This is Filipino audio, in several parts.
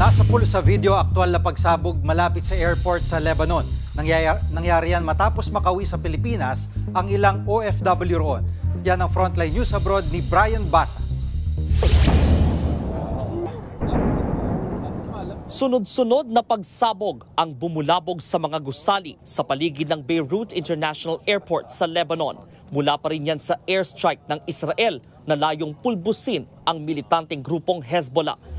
Nasa pulo sa video aktwal na pagsabog malapit sa airport sa Lebanon. Nangyari yan matapos makauwi sa Pilipinas ang ilang OFW roon. Yan ang Frontline News Abroad ni Brian Basa. Sunod-sunod na pagsabog ang bumulabog sa mga gusali sa paligid ng Beirut International Airport sa Lebanon. Mula pa rin yan sa airstrike ng Israel na layong pulbusin ang militanteng grupong Hezbollah.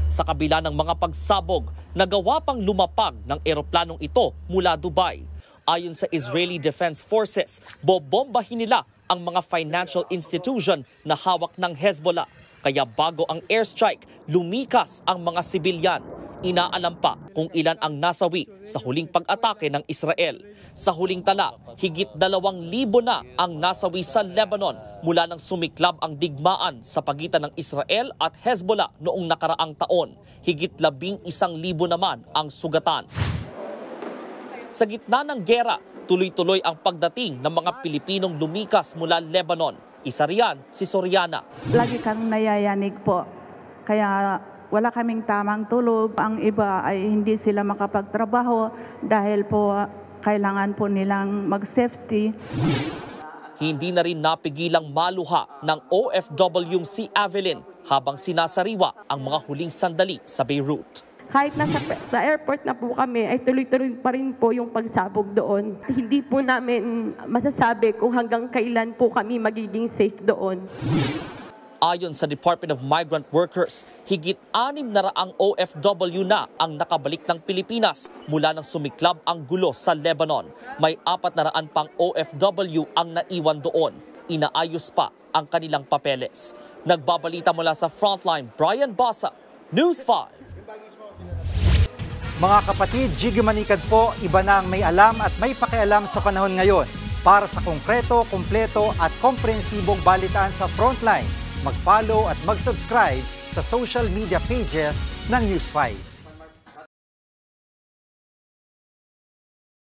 Sa kabila ng mga pagsabog, nagawa pang lumapag ng eroplanong ito mula Dubai. Ayon sa Israeli Defense Forces, bobombahin nila ang mga financial institution na hawak ng Hezbollah. Kaya bago ang airstrike, lumikas ang mga sibilyan. Inaalam pa kung ilan ang nasawi sa huling pag-atake ng Israel. Sa huling tala, higit 2,000 na ang nasawi sa Lebanon mula nang sumiklab ang digmaan sa pagitan ng Israel at Hezbollah noong nakaraang taon. Higit 11,000 naman ang sugatan. Sa gitna ng gera, tuloy-tuloy ang pagdating ng mga Pilipinong lumikas mula Lebanon. Isa riyan si Soriana. Lagi kang nayayanig po, kaya wala kaming tamang tulog. Ang iba ay hindi sila makapagtrabaho dahil po kailangan po nilang mag-safety. Hindi na rin napigilang maluha ng OFW si Evelyn habang sinasariwa ang mga huling sandali sa Beirut. Kahit sa airport na po kami, ay tuloy-tuloy pa rin po yung pagsabog doon. Hindi po namin masasabi kung hanggang kailan po kami magiging safe doon. Ayon sa Department of Migrant Workers, higit 600 OFW na ang nakabalik ng Pilipinas mula nang sumiklab ang gulo sa Lebanon. May 400 pang OFW ang naiwan doon. Inaayos pa ang kanilang papeles. Nagbabalita mula sa Frontline, Brian Basa, News 5. Mga kapatid, Jiggy Manikad po, iba na ang may alam at may pakialam sa panahon ngayon. Para sa konkreto, kumpleto at komprehensibong balitaan sa Frontline, mag-follow at mag-subscribe sa social media pages ng News 5.